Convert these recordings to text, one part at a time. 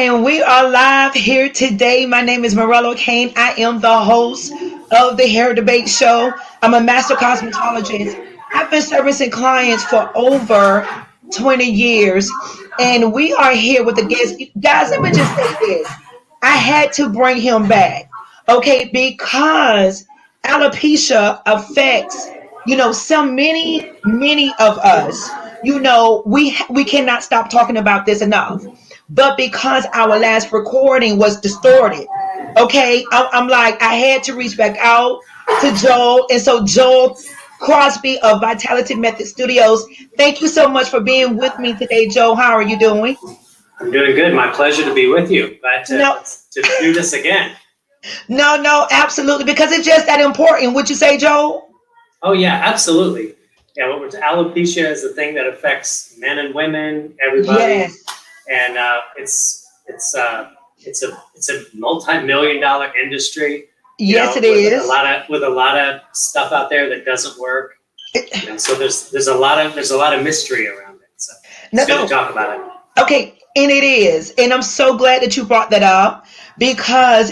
And we are live here today. My name is Morello Kane. I am the host of the Hair Debate Show. I'm a master cosmetologist. I've been servicing clients for over 20 years. And we are here with a guest. Guys, let me just say this. I had to bring him back, okay, because alopecia affects, so many of us. We cannot stop talking about this enough. But because our last recording was distorted, okay, I'm like, I had to reach back out to Joel. And so, Joel Crosby of Vitality Method Studios, thank you so much for being with me today, Joel. How are you doing? I'm doing good. My pleasure to be with you. Glad to do this again. No, absolutely. Because it's just that important. Would you say, Joel? Oh, yeah, absolutely. Yeah, alopecia is the thing that affects men and women, everybody. Yes. And it's a multi-million-dollar industry. Yes, it is. With a lot of stuff out there that doesn't work. So there's a lot of mystery around it. So it's good to talk about it. Okay, and it is. And I'm so glad that you brought that up because,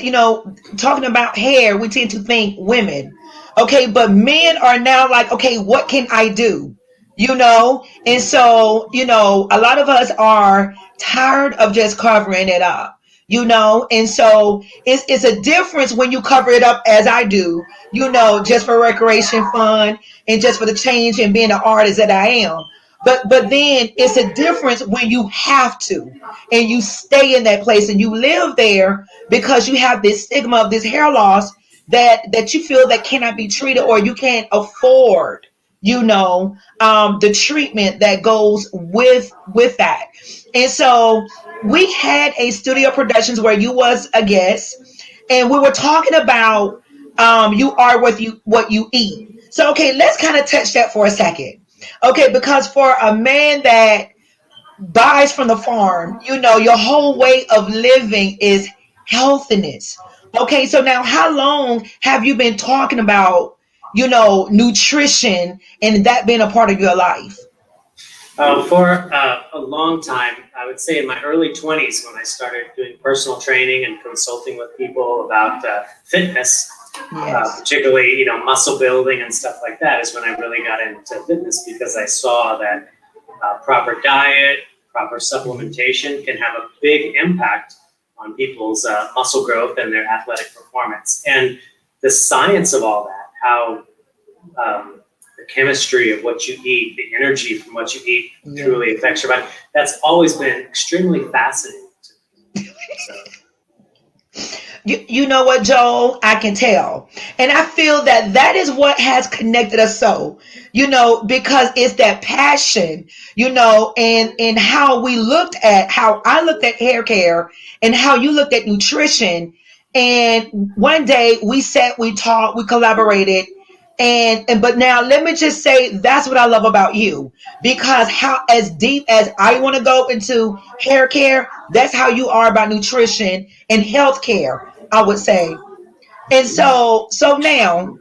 talking about hair, we tend to think women. Okay, but men are now like, okay, what can I do? And so, a lot of us are tired of just covering it up. And so it's a difference when you cover it up as I do, just for recreation fun and just for the change and being an artist that I am. But then it's a difference when you have to and you stay in that place and you live there because you have this stigma of this hair loss that you feel that cannot be treated or you can't afford, the treatment that goes with that. And so we had a studio productions where you was a guest and we were talking about you are what you eat. So okay, let's kind of touch that for a second. Okay, because for a man that buys from the farm, your whole way of living is healthiness. Okay, so now how long have you been talking about, nutrition and that being a part of your life? For a long time, I would say in my early 20s when I started doing personal training and consulting with people about fitness. Yes. Particularly, muscle building and stuff like that is when I really got into fitness because I saw that proper diet, proper supplementation can have a big impact on people's muscle growth and their athletic performance. And the science of all that, how the chemistry of what you eat, the energy from what you eat truly affects your body, that's always been extremely fascinating to me. So. You know what, Joel? I can tell. And I feel that is what has connected us so, because it's that passion, and how I looked at hair care and how you looked at nutrition. And one day we sat, we talked, we collaborated. But now let me just say that's what I love about you, because how as deep as I want to go into hair care, that's how you are about nutrition and health care, I would say. And so now,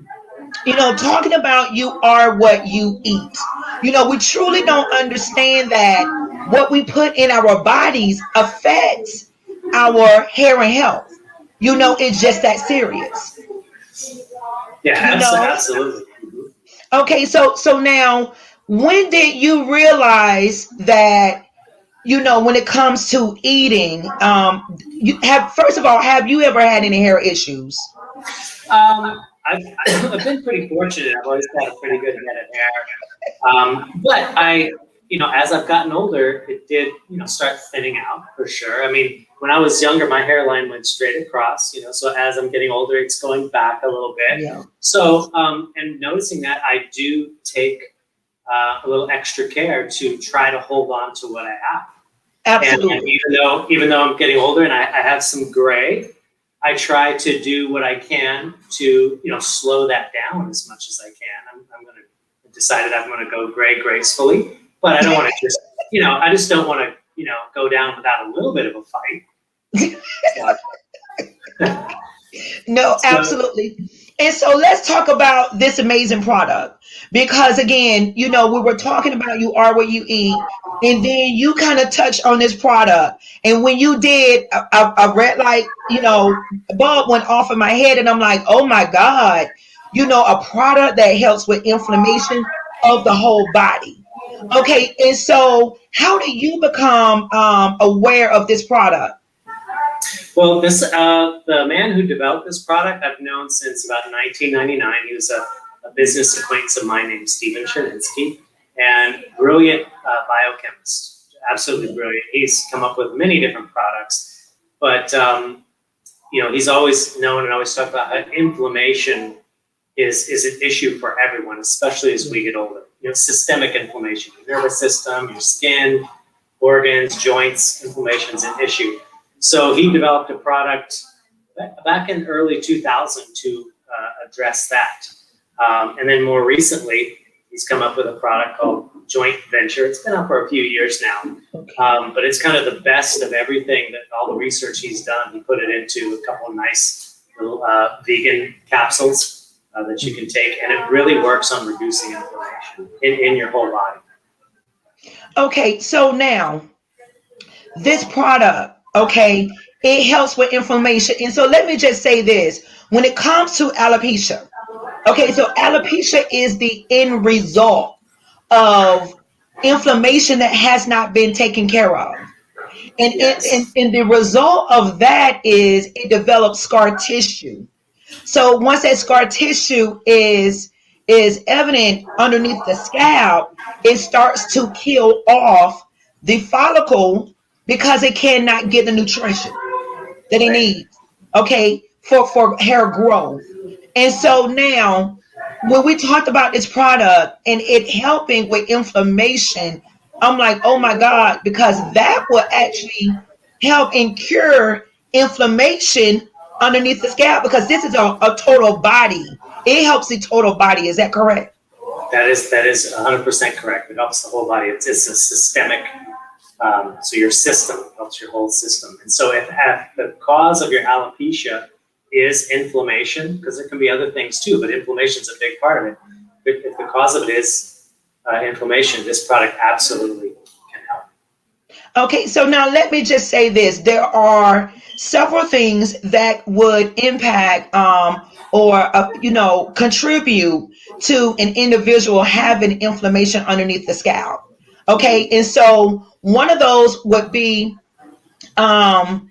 talking about you are what you eat. We truly don't understand that what we put in our bodies affects our hair and health. It's just that serious. Yeah, absolutely. Okay, so now, when did you realize that, when it comes to eating, first of all, have you ever had any hair issues? I've been pretty fortunate. I've always had a pretty good head of hair. But as I've gotten older, it did, start thinning out for sure. I mean, when I was younger, my hairline went straight across, so as I'm getting older, it's going back a little bit. Yeah. So, and noticing that, I do take a little extra care to try to hold on to what I have. Absolutely. And even though I'm getting older and I have some gray, I try to do what I can to, slow that down as much as I can. I'm going to decided I'm going to go gray gracefully, but I don't want to just, I just don't want to, go down without a little bit of a fight. No, absolutely. And so let's talk about this amazing product because again, we were talking about you are what you eat, and then you kind of touched on this product. And when you did, a red light, bulb went off in my head, and I'm like, oh my God, a product that helps with inflammation of the whole body. Okay, and so how do you become aware of this product? Well, the man who developed this product I've known since about 1999. He was a business acquaintance of mine named Stephen Cherinsky, and brilliant biochemist, absolutely brilliant. He's come up with many different products, but he's always known and always talked about how inflammation is an issue for everyone, especially as we get older. Systemic inflammation, your nervous system, your skin, organs, joints, inflammation is an issue. So he developed a product back in early 2000 to address that. And then more recently, he's come up with a product called Joint Venture. It's been out for a few years now, but it's kind of the best of everything that all the research he's done. He put it into a couple of nice little vegan capsules that you can take, and it really works on reducing inflammation in your whole body. Okay, so now this product, okay, it helps with inflammation. And so let me just say this. When it comes to alopecia, okay, so alopecia is the end result of inflammation that has not been taken care of. Yes. And the result of that is it develops scar tissue. So once that scar tissue is evident underneath the scalp, it starts to kill off the follicle because it cannot get the nutrition that it Right. needs, okay, for hair growth. And so now, when we talked about this product and it helping with inflammation, I'm like, oh my God, because that will actually help and cure inflammation underneath the scalp because this is a total body. It helps the total body. Is that correct? That is 100% correct. It helps the whole body. It's a systemic. So your system helps your whole system. And so if the cause of your alopecia is inflammation, because there can be other things too, but inflammation is a big part of it. If the cause of it is inflammation, this product absolutely can help. Okay, so now let me just say this. There are several things that would impact or contribute to an individual having inflammation underneath the scalp. Okay, and so one of those would be um,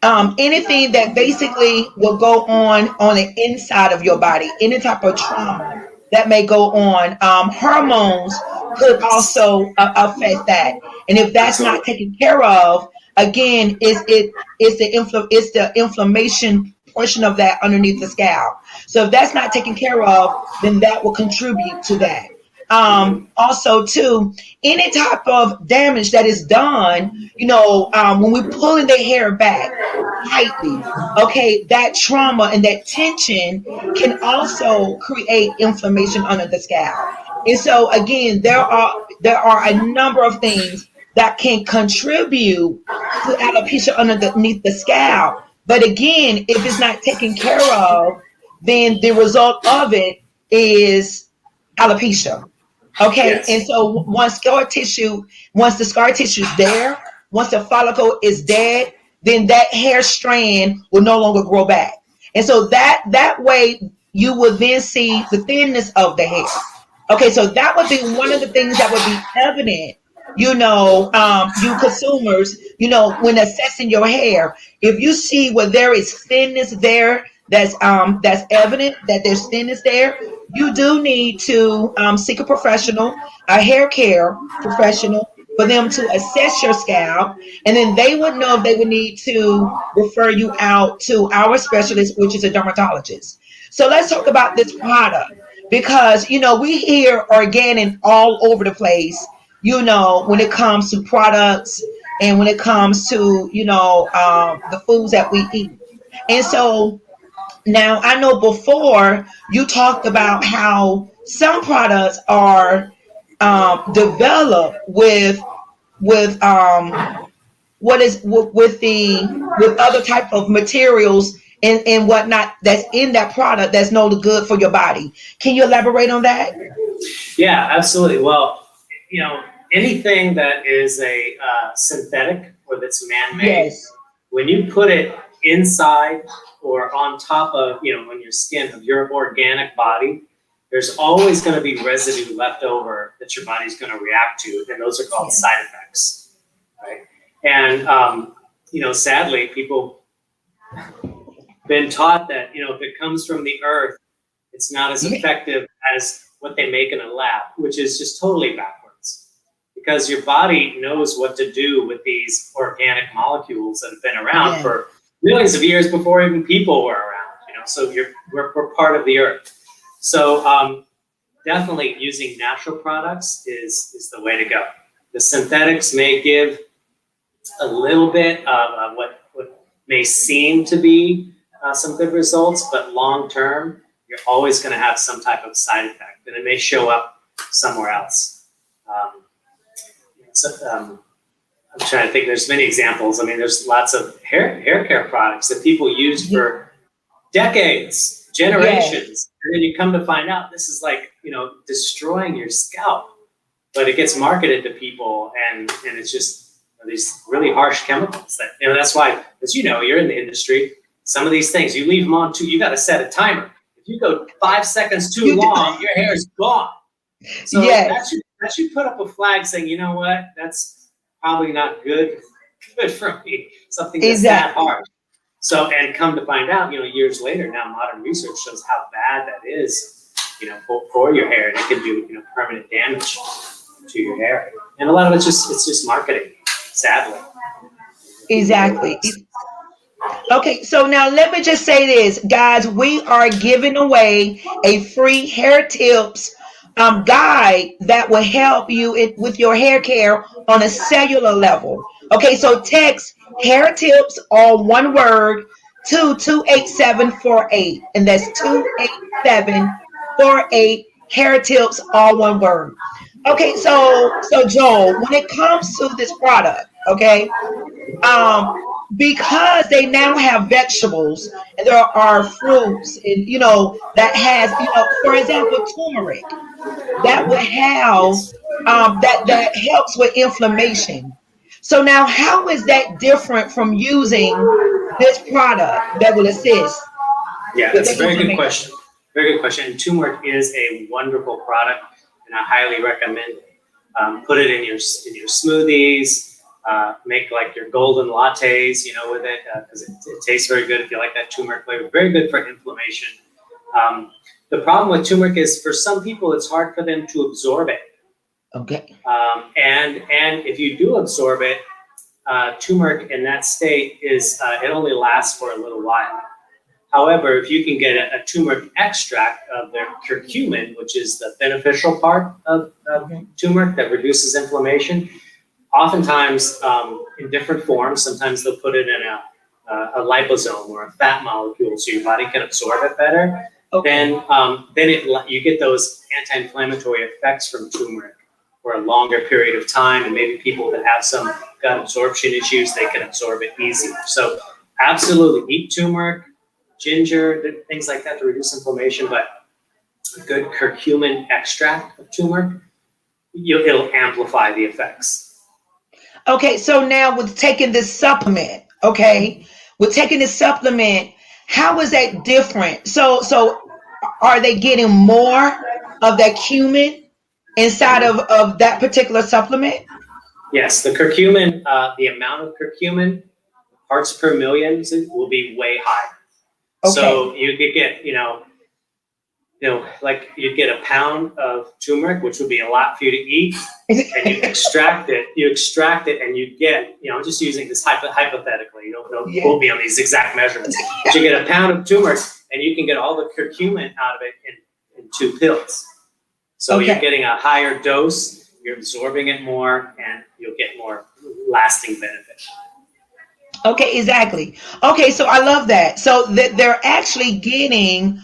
anything that basically will go on the inside of your body, any type of trauma that may go on. Hormones could also affect that, and if that's not Absolutely. taken care of, again, it's the inflammation portion of that underneath the scalp. So if that's not taken care of, then that will contribute to that. Also, too, any type of damage that is done, when we pulling the hair back tightly, okay, that trauma and that tension can also create inflammation under the scalp. And so again, there are a number of things that can contribute to alopecia underneath the scalp. But again, if it's not taken care of, then the result of it is alopecia. Okay, and Yes. so once the scar tissue is there, once the follicle is dead, then that hair strand will no longer grow back. And so that way you will then see the thinness of the hair. Okay, so that would be one of the things that would be evident, you consumers, when assessing your hair. If you see where there is thinness there, that's evident that there's thinness there, you do need to seek a professional, a hair care professional, for them to assess your scalp, and then they would know if they would need to refer you out to our specialist, which is a dermatologist. So let's talk about this product because we hear organic all over the place. When it comes to products and when it comes to the foods that we eat, and so now I know before you talked about how some products are developed with what is with other type of materials and whatnot that's in that product that's no good for your body. Can you elaborate on that? Yeah, absolutely. Well, anything that is a synthetic or that's man-made, Yes. when you put it inside or on top of, on your skin of your organic body, there's always going to be residue left over that your body's going to react to, and those are called side effects, right? And sadly, people been taught that if it comes from the earth, it's not as effective as what they make in a lab, which is just totally backwards. Because your body knows what to do with these organic molecules that have been around for millions of years before even people were around. So we're part of the earth. So definitely using natural products is the way to go. The synthetics may give a little bit of what may seem to be some good results, but long term, you're always going to have some type of side effect, and it may show up somewhere else. I'm trying to think. There's many examples. I mean, there's lots of hair care products that people use for decades, generations, and then you come to find out this is like destroying your scalp, but it gets marketed to people, and it's just these really harsh chemicals that that's why, as you're in the industry. Some of these things, you leave them on you got to set a timer. If you go 5 seconds too long, your hair is gone. So that should put up a flag saying, you know what, that's probably not good for me. Something that's that harsh. So, and come to find out, years later, now modern research shows how bad that is, for your hair, and it can do, permanent damage to your hair. And a lot of it's just marketing, sadly. Exactly. Okay, so now let me just say this, guys. We are giving away a free hair tips guide that will help you with your hair care on a cellular level. Okay, so text hair tips, all one word, to 28748, and that's 28748. Hair tips, all one word. Okay, so Joel, when it comes to this product, okay, um because they now have vegetables and there are fruits, and that has, for example, turmeric that would have Yes. that helps with inflammation. So now how is that different from using this product that will assist Yeah, with that's a the very good inflammation? question. Very good question. And turmeric is a wonderful product, and I highly recommend it. Put it in your smoothies. Make like your golden lattes, with it, because it tastes very good if you like that turmeric flavor. Very good for inflammation. The problem with turmeric is for some people it's hard for them to absorb it. Okay. And if you do absorb it, turmeric in that state is it only lasts for a little while. However, if you can get a turmeric extract of the curcumin, which is the beneficial part of turmeric that reduces inflammation, oftentimes in different forms, sometimes they'll put it in a liposome or a fat molecule so your body can absorb it better. Okay. Then you get those anti-inflammatory effects from turmeric for a longer period of time, and maybe people that have some gut absorption issues, they can absorb it easier. So absolutely eat turmeric, ginger, things like that to reduce inflammation, but a good curcumin extract of turmeric, it'll amplify the effects. Okay, so now with taking this supplement, how is that different? So are they getting more of that cumin inside of that particular supplement? Yes, the curcumin, the amount of curcumin, parts per million, will be way higher. Okay. So you could get, like you'd get a pound of turmeric, which would be a lot for you to eat, and you extract it, and you get, I'm just using this hypothetically, don't quote me on these exact measurements, but you get a pound of turmeric, and you can get all the curcumin out of it in 2 pills. So you're getting a higher dose, you're absorbing it more, and you'll get more lasting benefit. Okay, exactly. Okay, so I love that. So that they're actually getting,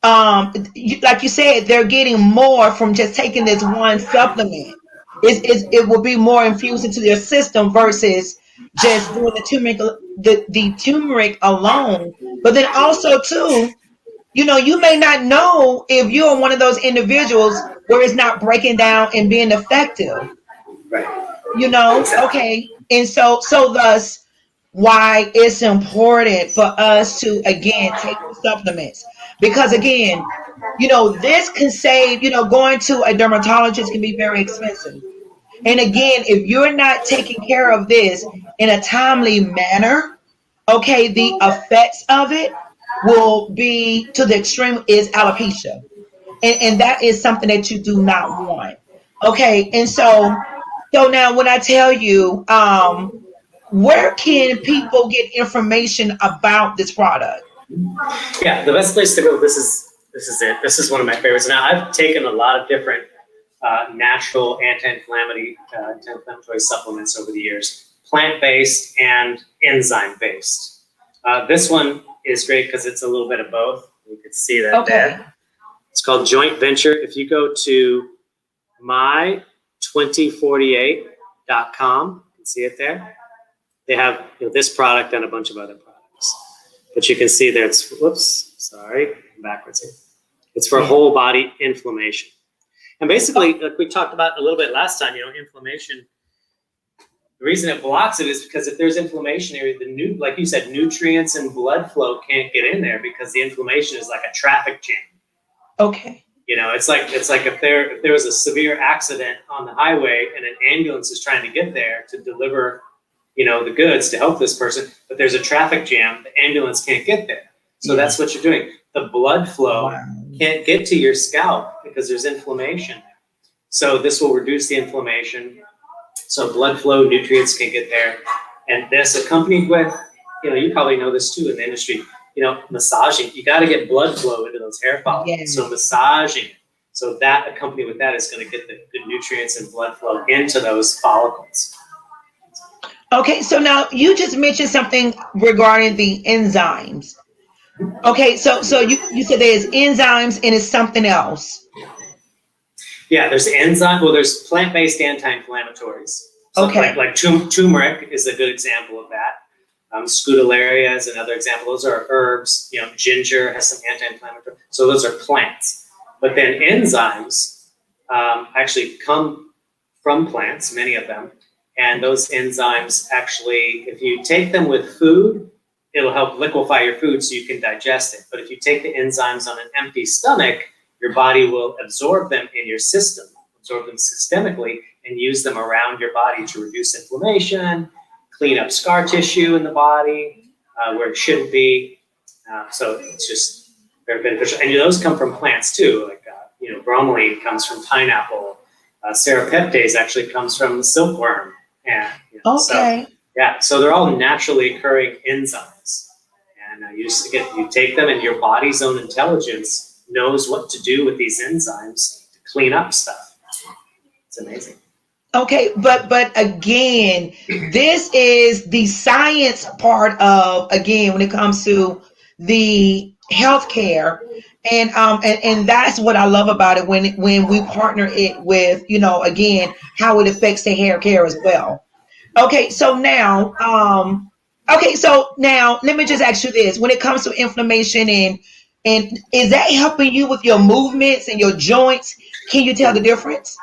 like you said, they're getting more from just taking this one supplement. It will be more infused into their system versus just doing the turmeric alone But then also too, you may not know if you're one of those individuals where it's not breaking down and being effective. Right. Exactly. Okay. And so thus why it's important for us to again take the supplements. Because again, this can save, going to a dermatologist can be very expensive. And again, if you're not taking care of this in a timely manner, okay, the effects of it will be to the extreme is alopecia. And that is something that you do not want. Okay. And so now when I tell you, where can people get information about this product? Yeah, the best place to go. This is it. This is one of my favorites. Now I've taken a lot of different natural anti-inflammatory supplements over the years, plant-based and enzyme-based. This one is great because it's a little bit of both. You can see that Okay. there. It's called Joint Venture. If you go to my2048.com, you can see it there. They have this product and a bunch of other products. But you can see there, backwards here. It's for whole body inflammation. And basically, like we talked about a little bit last time, inflammation, the reason it blocks it is because if there's inflammation area, like you said, nutrients and blood flow can't get in there because the inflammation is like a traffic jam. Okay. It's like if there was a severe accident on the highway and an ambulance is trying to get there to deliver the goods to help this person, but there's a traffic jam, the ambulance can't get there. So that's what you're doing. The blood flow can't get to your scalp because there's inflammation. So this will reduce the inflammation. So blood flow, nutrients can get there. And this accompanied with, you probably know this too in the industry, massaging. You got to get blood flow into those hair follicles. Yes. So massaging. So that accompanied with that is going to get the good nutrients and blood flow into those follicles. Okay, so now you just mentioned something regarding the enzymes. Okay, so you said there's enzymes and it's something else. Yeah, there's enzyme. Well, there's plant-based anti-inflammatories. So Okay. like turmeric is a good example of that. Scutellaria is another example. Those are herbs. Ginger has some anti-inflammatory. So those are plants. But then enzymes actually come from plants, many of them. And those enzymes actually, if you take them with food, it'll help liquefy your food so you can digest it. But if you take the enzymes on an empty stomach, your body will absorb them in your system, absorb them systemically, and use them around your body to reduce inflammation, clean up scar tissue in the body where it shouldn't be. So it's just very beneficial. And those come from plants too. Like, bromelain comes from pineapple. Serapeptase actually comes from the silkworm. And Okay. so they're all naturally occurring enzymes. And you take them, and your body's own intelligence knows what to do with these enzymes to clean up stuff. It's amazing. Okay, but again, this is the science part of, again, when it comes to the healthcare, and that's what I love about it when we partner it with, again, how it affects the hair care as well. Okay, so now let me just ask you this: when it comes to inflammation and is that helping you with your movements and your joints? Can you tell the difference?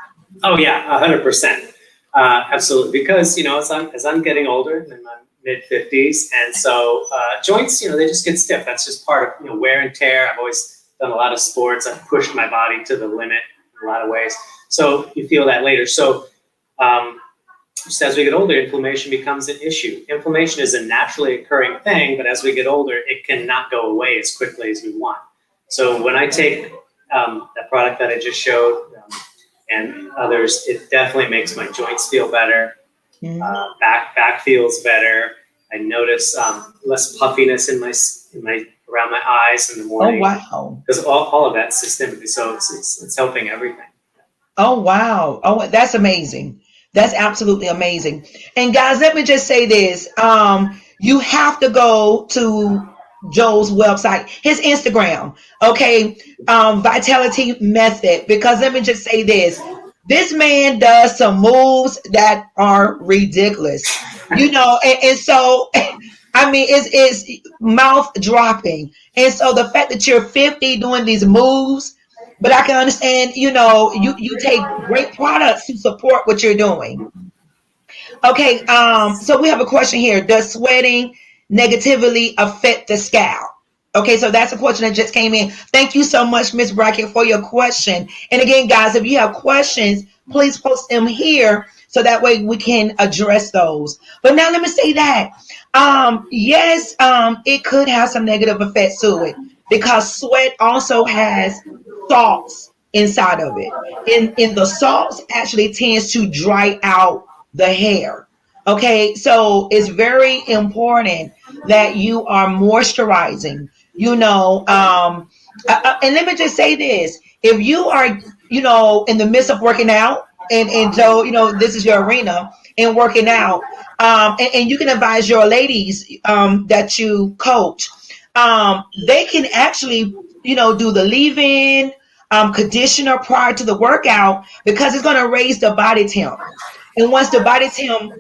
Oh yeah, 100%, absolutely. Because as I'm getting older, in my mid-50s, and so joints, they just get stiff. That's just part of wear and tear. I've always done a lot of sports. I've pushed my body to the limit in a lot of ways. So you feel that later. So just as we get older, inflammation becomes an issue. Inflammation is a naturally occurring thing, but as we get older, it cannot go away as quickly as we want. So when I take that product that I just showed and others, it definitely makes my joints feel better. Back feels better. I notice less puffiness in my around my eyes in the morning. Oh wow! Because all of that's systemically, so it's helping everything. Oh wow! Oh, that's amazing. That's absolutely amazing. And guys, let me just say this: you have to go to Joe's website, his Instagram, okay, Vitality Method, because let me just say this: this man does some moves that are ridiculous, and so I mean, it's mouth dropping. And so the fact that you're 50 doing these moves, but I can understand, you take great products to support what you're doing. Okay, so we have a question here. Does sweating negatively affect the scalp? Okay, so that's a question that just came in. Thank you so much, Miss Brackett, for your question. And again, guys, if you have questions, please post them here so that way we can address those. But now let me say that. Yes, it could have some negative effects to it because sweat also has salts inside of it. And the salts actually tends to dry out the hair. Okay, so it's very important that you are moisturizing. And let me just say this: if you are, in the midst of working out, and Joe, this is your arena in working out, and you can advise your ladies that you coach, they can actually, do the leave-in conditioner prior to the workout because it's going to raise the body temp. And once the body temp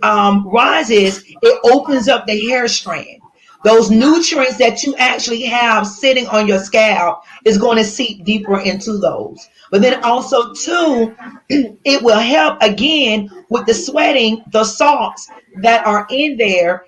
rises, it opens up the hair strand. Those nutrients that you actually have sitting on your scalp is going to seep deeper into those. But then also, too, it will help again with the sweating, the salts that are in there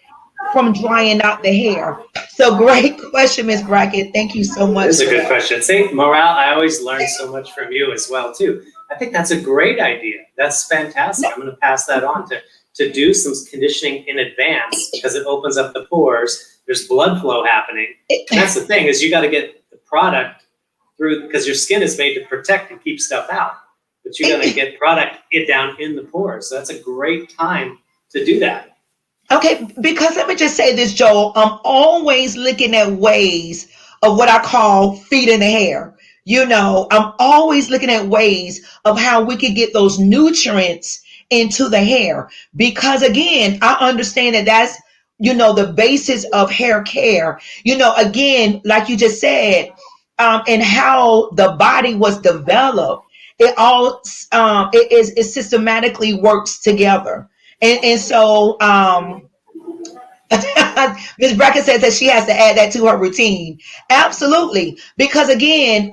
from drying out the hair. So great question, Miss Brackett. Thank you so much This is a for good that. question. See, morale, I always learn so much from you as well, too. I think that's a great idea. That's fantastic. I'm going to pass that on to do some conditioning in advance because it opens up the pores. There's blood flow happening. And that's the thing is you got to get the product through because your skin is made to protect and keep stuff out. But you got to get product down in the pores. So that's a great time to do that. Okay, because let me just say this, Joel. I'm always looking at ways of what I call feeding the hair. I'm always looking at ways of how we could get those nutrients into the hair. Because again, I understand that that's, the basis of hair care. Again, like you just said, and how the body was developed, it all it systematically works together. And so Ms. Brackett says that she has to add that to her routine. Absolutely. Because again,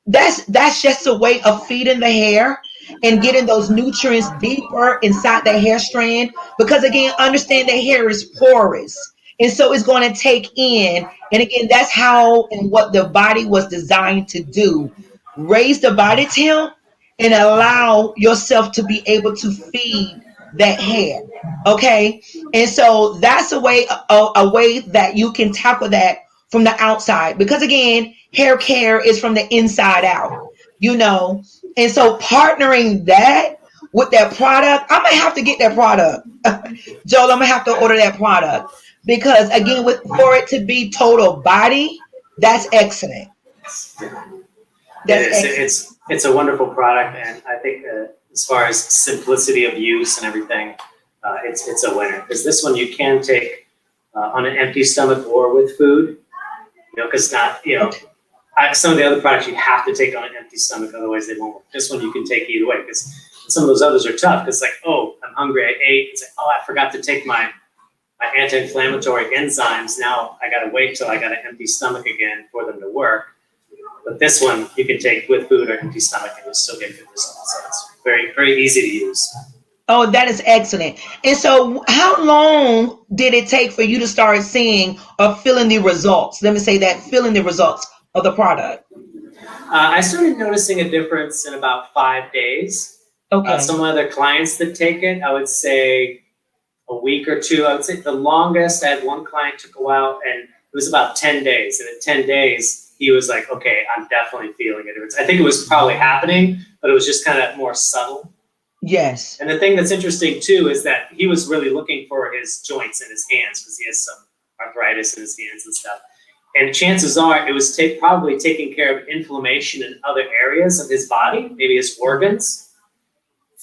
that's just a way of feeding the hair and getting those nutrients deeper inside the hair strand. Because again, understand that hair is porous. And so it's going to take in, and again, that's how and what the body was designed to do. Raise the body temp and allow yourself to be able to feed that hair. Okay. And so that's a way that you can tackle that from the outside. Because again, hair care is from the inside out, you know. And so partnering that with that product, I'm gonna have to get that product. Joel, I'm gonna have to order that product. Because again, for it to be total body, that's excellent. It That's is. excellent. It's a wonderful product, and I think as far as simplicity of use and everything, it's a winner. Because this one you can take on an empty stomach or with food, because not some of the other products you have to take on an empty stomach, otherwise they won't work. This one you can take either way, because some of those others are tough. Because like, oh, I'm hungry, I ate. It's like, oh, I forgot to take my anti-inflammatory enzymes. Now I got to wait till I got an empty stomach again for them to work. But this one you can take with food or empty stomach and you'll still get good results. So it's very, very easy to use. Oh, that is excellent. And so, how long did it take for you to start seeing or feeling the results? Let me say that feeling the results of the product. I started noticing a difference in about 5 days. Okay. Some other clients that take it, I would say a week or two. I would say the longest, I had one client took a while and it was about 10 days. And at 10 days, he was like, okay, I'm definitely feeling it. I think it was probably happening, but it was just kind of more subtle. Yes. And the thing that's interesting too is that he was really looking for his joints in his hands because he has some arthritis in his hands and stuff. And chances are it was probably taking care of inflammation in other areas of his body, maybe his organs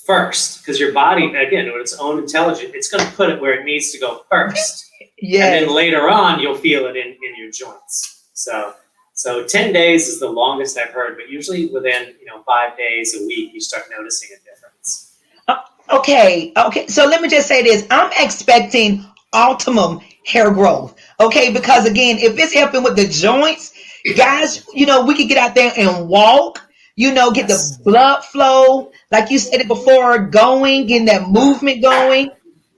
first, because your body, again, with its own intelligence, it's going to put it where it needs to go first. Yes. And then later on, you'll feel it in your joints. So 10 days is the longest I've heard, but usually within 5 days, a week, you start noticing a difference. Okay. So let me just say this. I'm expecting optimum hair growth. Okay, because again, if it's helping with the joints, guys, we could get out there and walk, get the Yes. blood flow, like you said it before, going, getting that movement going.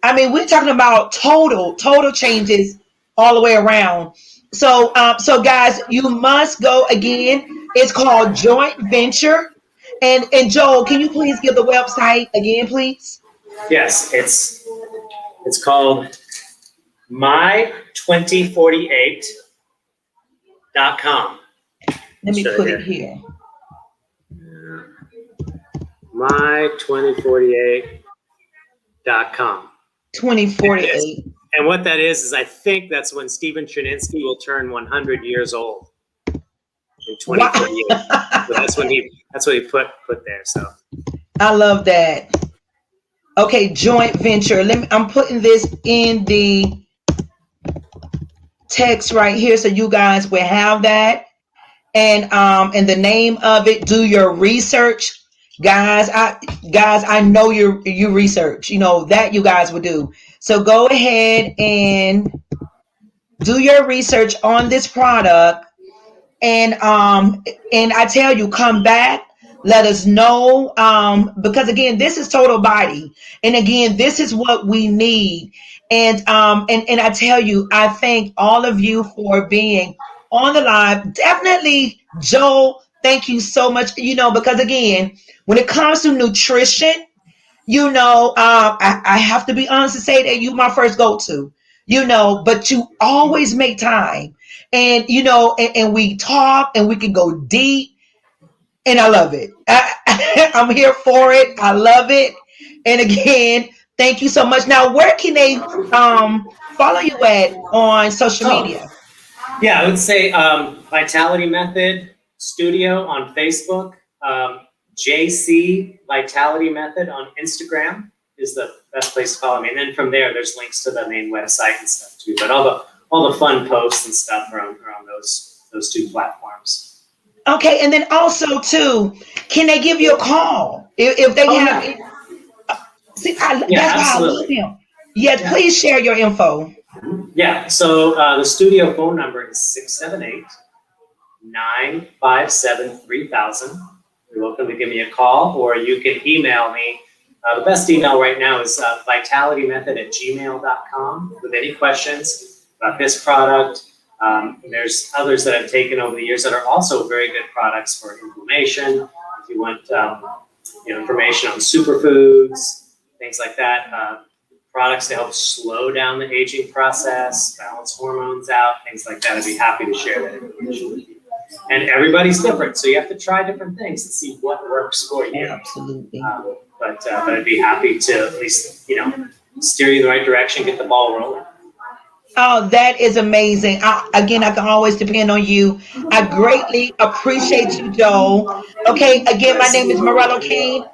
I mean, we're talking about total changes all the way around. So guys, you must go again. It's called Joint Venture. And Joel, can you please give the website again, please? Yes, it's called my2048.com. Let me Show it put it here. here. My2048.com. 2048. And what that is I think that's when Stephen Chernitsky will turn 100 years old in Wow. 2048. So that's what he put there. So I love that. Okay, joint venture. I'm putting this in the text right here so you guys will have that. And the name of it, do your research. Guys, I know you research, that you guys would do. So go ahead and do your research on this product. And I tell you, come back, let us know, because again, this is total body, and again, this is what we need. And I tell you, I thank all of you for being on the live. Definitely, Joel, thank you so much. Because again, when it comes to nutrition, I have to be honest and say that you my first go-to, but you always make time. And we talk and we can go deep, and I love it. I'm here for it. I love it. And again, thank you so much. Now, where can they follow you at on social oh media? yeah, I would say Vitality Method Studio on Facebook. JC Vitality Method on Instagram is the best place to follow me. And then from there, there's links to the main website and stuff too. But all the fun posts and stuff are on those two platforms. Okay, and then also too, can they give you a call if they Oh have? yeah, See, yeah, that's why I love absolutely. him. Yes, Yeah, please share your info. yeah. So the studio phone number is 678-957-3000. You're welcome to give me a call, or you can email me. The best email right now is vitalitymethod@gmail.com with any questions about this product. There's others that I've taken over the years that are also very good products for inflammation. If you want information on superfoods, things like that, products to help slow down the aging process, balance hormones out, things like that, I'd be happy to share that information with you. And everybody's different, so you have to try different things and see what works for you. Absolutely. But I'd be happy to at least steer you in the right direction, get the ball rolling. Oh, that is amazing. Again, I can always depend on you. I greatly appreciate you, Joel. Okay, again, my name is Morello Kane.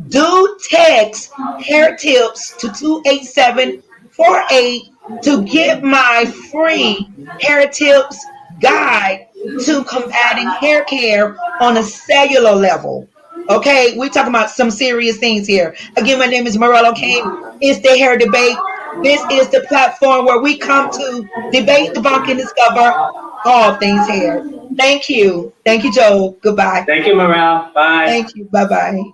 Do text hair tips to 28748 to get my free hair tips guide to combating hair care on a cellular level. Okay, we're talking about some serious things here. Again, my name is Morello Kane. It's the hair debate. This is the platform where we come to debate, debunk, and discover all things hair. Thank you. Thank you, Joel. Goodbye. Thank you, Morale. Bye. Thank you. Bye bye.